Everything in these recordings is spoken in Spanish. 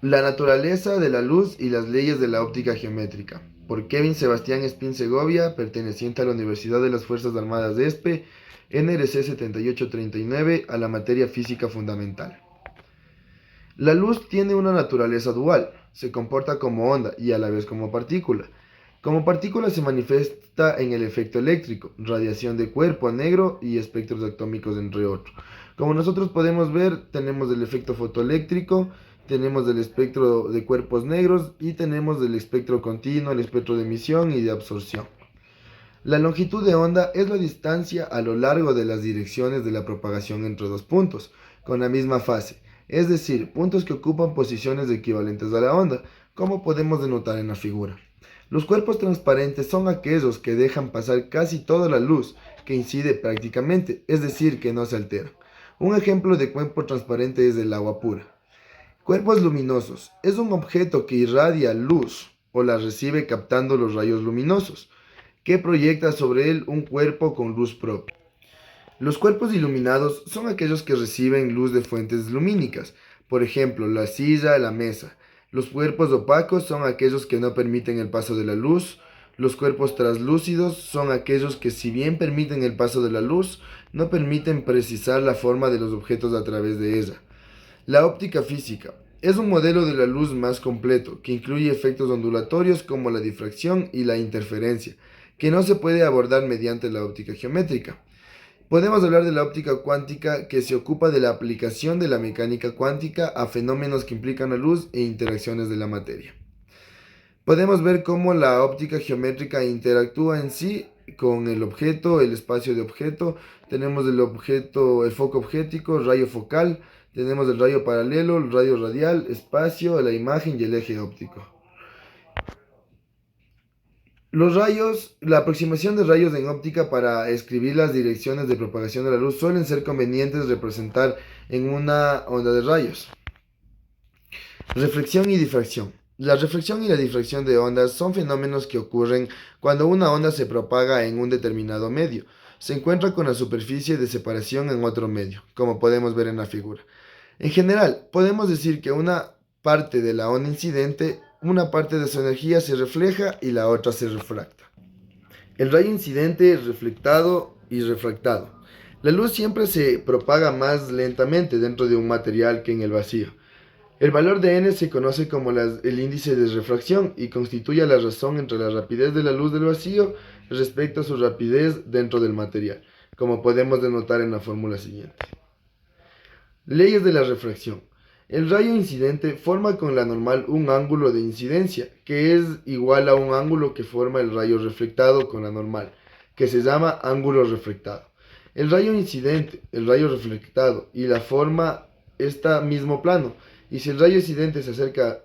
La naturaleza de la luz y las leyes de la óptica geométrica, por Kevin Sebastián Espín Segovia, perteneciente a la Universidad de las Fuerzas Armadas de ESPE, NRC 7839, a la materia física fundamental. La luz tiene una naturaleza dual, se comporta como onda y a la vez como partícula. Como partícula se manifiesta en el efecto eléctrico, radiación de cuerpo negro y espectros atómicos, entre otros. Como nosotros podemos ver, tenemos el efecto fotoeléctrico, tenemos el espectro de cuerpos negros y tenemos el espectro continuo, el espectro de emisión y de absorción. La longitud de onda es la distancia a lo largo de las direcciones de la propagación entre dos puntos, con la misma fase, es decir, puntos que ocupan posiciones equivalentes a la onda, como podemos denotar en la figura. Los cuerpos transparentes son aquellos que dejan pasar casi toda la luz, que incide prácticamente, es decir, que no se alteran. Un ejemplo de cuerpo transparente es el agua pura. Cuerpos luminosos. Es un objeto que irradia luz o la recibe captando los rayos luminosos, que proyecta sobre él un cuerpo con luz propia. Los cuerpos iluminados son aquellos que reciben luz de fuentes lumínicas, por ejemplo, la silla, la mesa. Los cuerpos opacos son aquellos que no permiten el paso de la luz. Los cuerpos translúcidos son aquellos que, si bien permiten el paso de la luz, no permiten precisar la forma de los objetos a través de ella. La óptica física es un modelo de la luz más completo, que incluye efectos ondulatorios como la difracción y la interferencia, que no se puede abordar mediante la óptica geométrica. Podemos hablar de la óptica cuántica, que se ocupa de la aplicación de la mecánica cuántica a fenómenos que implican la luz e interacciones de la materia. Podemos ver cómo la óptica geométrica interactúa en sí con el objeto, el espacio de objeto. Tenemos el objeto, el foco objético, rayo focal, tenemos el rayo paralelo, el radio radial, espacio, la imagen y el eje óptico. Los rayos, la aproximación de rayos en óptica para escribir las direcciones de propagación de la luz suelen ser convenientes representar en una onda de rayos. Reflexión y difracción. La reflexión y la difracción de ondas son fenómenos que ocurren cuando una onda se propaga en un determinado medio. Se encuentra con la superficie de separación en otro medio, como podemos ver en la figura. En general, podemos decir que una parte de la onda incidente, una parte de su energía se refleja y la otra se refracta. El rayo incidente, reflectado y refractado. La luz siempre se propaga más lentamente dentro de un material que en el vacío. El valor de n se conoce como el índice de refracción y constituye la razón entre la rapidez de la luz del vacío respecto a su rapidez dentro del material, como podemos denotar en la fórmula siguiente. Leyes de la refracción. El rayo incidente forma con la normal un ángulo de incidencia, que es igual a un ángulo que forma el rayo reflectado con la normal, que se llama ángulo reflectado. El rayo incidente, el rayo reflectado y la forma está mismo plano, y si el rayo incidente se acerca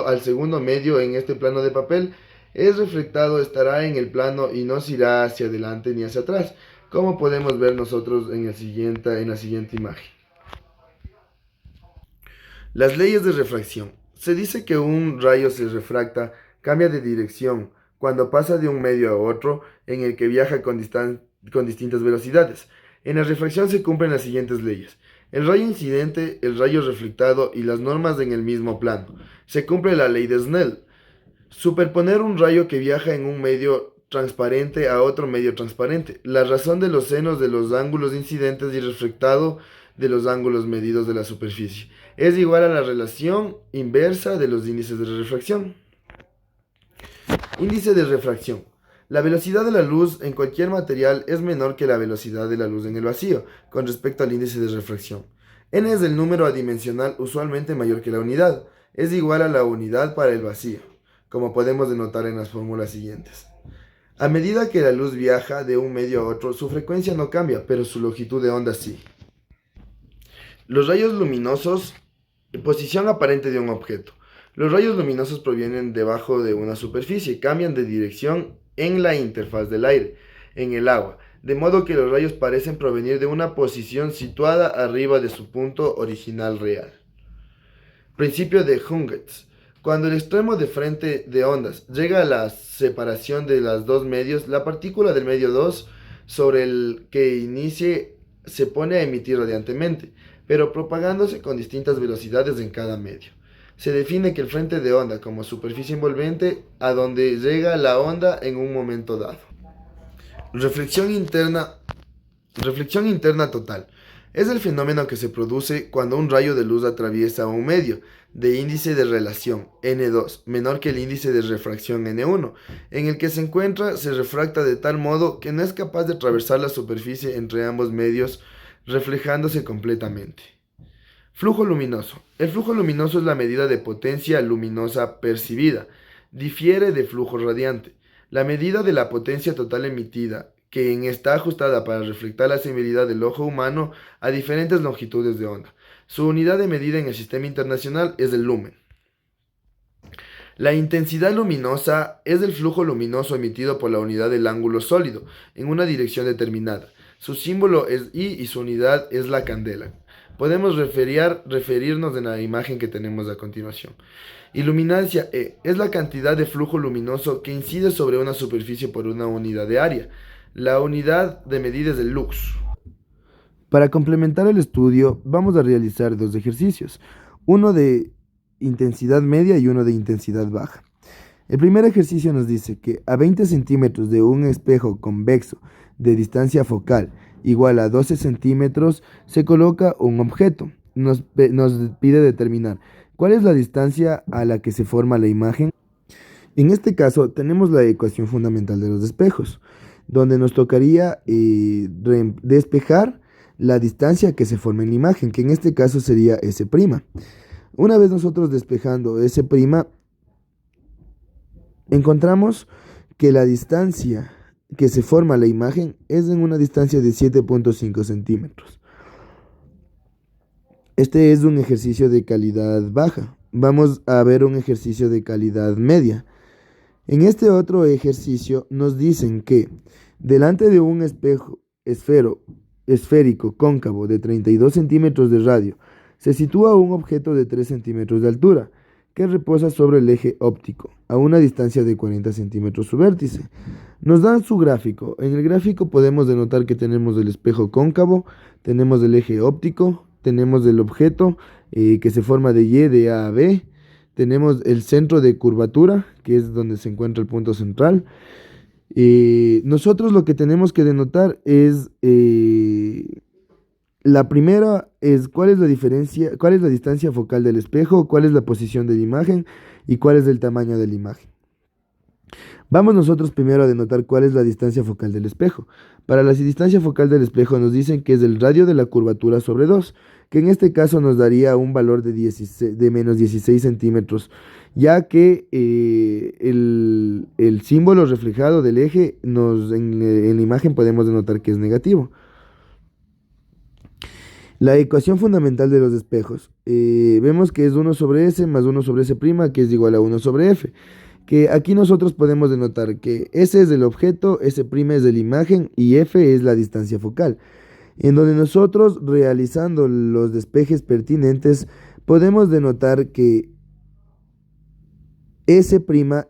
al segundo medio en este plano de papel, el reflectado estará en el plano y no se irá hacia adelante ni hacia atrás, como podemos ver nosotros en la siguiente imagen. Las leyes de refracción. Se dice que un rayo se refracta, cambia de dirección, cuando pasa de un medio a otro en el que viaja con distintas velocidades. En la refracción se cumplen las siguientes leyes. El rayo incidente, el rayo reflectado y las normas en el mismo plano. Se cumple la ley de Snell. Superponer un rayo que viaja en un medio transparente a otro medio transparente. La razón de los senos de los ángulos incidentes y reflectado de los ángulos medidos de la superficie es igual a la relación inversa de los índices de refracción. Índice de refracción. La velocidad de la luz en cualquier material es menor que la velocidad de la luz en el vacío con respecto al índice de refracción. N es el número adimensional usualmente mayor que la unidad. Es igual a la unidad para el vacío, como podemos denotar en las fórmulas siguientes. A medida que la luz viaja de un medio a otro, su frecuencia no cambia, pero su longitud de onda sí. Los rayos luminosos, posición aparente de un objeto. Los rayos luminosos provienen debajo de una superficie y cambian de dirección en la interfaz del aire, en el agua, de modo que los rayos parecen provenir de una posición situada arriba de su punto original real. Principio de Huygens. Cuando el extremo de frente de ondas llega a la separación de los dos medios, la partícula del medio 2 sobre el que inicie se pone a emitir radiantemente, pero propagándose con distintas velocidades en cada medio. se define que el frente de onda como superficie envolvente a donde llega la onda en un momento dado. Reflexión interna total. Es el fenómeno que se produce cuando un rayo de luz atraviesa un medio de índice de relación n2 menor que el índice de refracción n1, en el que se encuentra, se refracta de tal modo que no es capaz de atravesar la superficie entre ambos medios, reflejándose completamente. Flujo luminoso. El flujo luminoso es la medida de potencia luminosa percibida. Difiere de flujo radiante. La medida de la potencia total emitida, que está ajustada para reflectar la sensibilidad del ojo humano a diferentes longitudes de onda. Su unidad de medida en el sistema internacional es el lumen. La intensidad luminosa es el flujo luminoso emitido por la unidad del ángulo sólido en una dirección determinada. Su símbolo es I y su unidad es la candela. Podemos referirnos en la imagen que tenemos a continuación. Iluminancia E es la cantidad de flujo luminoso que incide sobre una superficie por una unidad de área. La unidad de medida es el lux. Para complementar el estudio, vamos a realizar dos ejercicios, uno de intensidad media y uno de intensidad baja. El primer ejercicio nos dice que a 20 centímetros de un espejo convexo de distancia focal igual a 12 centímetros se coloca un objeto. Nos pide determinar cuál es la distancia a la que se forma la imagen. En este caso tenemos la ecuación fundamental de los espejos, donde nos tocaría despejar la distancia que se forma en la imagen, que en este caso sería S'. Una vez nosotros despejando S', encontramos que la distancia que se forma la imagen es en una distancia de 7.5 centímetros. Este es un ejercicio de calidad baja. Vamos a ver un ejercicio de calidad media. En este otro ejercicio nos dicen que delante de un espejo esférico cóncavo de 32 centímetros de radio se sitúa un objeto de 3 centímetros de altura que reposa sobre el eje óptico a una distancia de 40 centímetros su vértice. Nos dan su gráfico. En el gráfico podemos denotar que tenemos el espejo cóncavo, tenemos el eje óptico, tenemos el objeto que se forma de Y, de A a B, tenemos el centro de curvatura, que es donde se encuentra el punto central. Nosotros lo que tenemos que denotar es, la primera es cuál es la diferencia, cuál es la distancia focal del espejo, cuál es la posición de la imagen y cuál es el tamaño de la imagen. Vamos nosotros primero a denotar cuál es la distancia focal del espejo. Para la distancia focal del espejo nos dicen que es el radio de la curvatura sobre 2, que en este caso nos daría un valor de menos 16 centímetros, ya que el símbolo reflejado del eje en la imagen podemos denotar que es negativo. La ecuación fundamental de los espejos. Vemos que es 1 sobre S más 1 sobre S', que es igual a 1 sobre F. Que aquí nosotros podemos denotar que S es el objeto, S' es de la imagen y F es la distancia focal. En donde nosotros, realizando los despejes pertinentes, podemos denotar que S'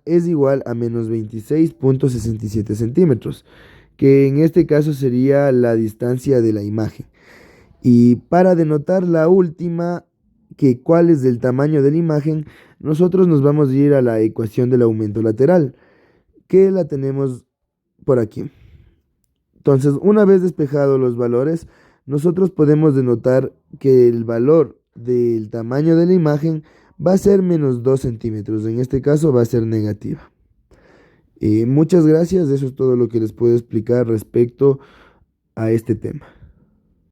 es igual a menos 26.67 centímetros, que en este caso sería la distancia de la imagen. Y para denotar la última, que cuál es el tamaño de la imagen, nosotros nos vamos a ir a la ecuación del aumento lateral, que la tenemos por aquí. Entonces, una vez despejados los valores, nosotros podemos denotar que el valor del tamaño de la imagen va a ser menos 2 centímetros. En este caso va a ser negativa. Muchas gracias. Eso es todo lo que les puedo explicar respecto a este tema.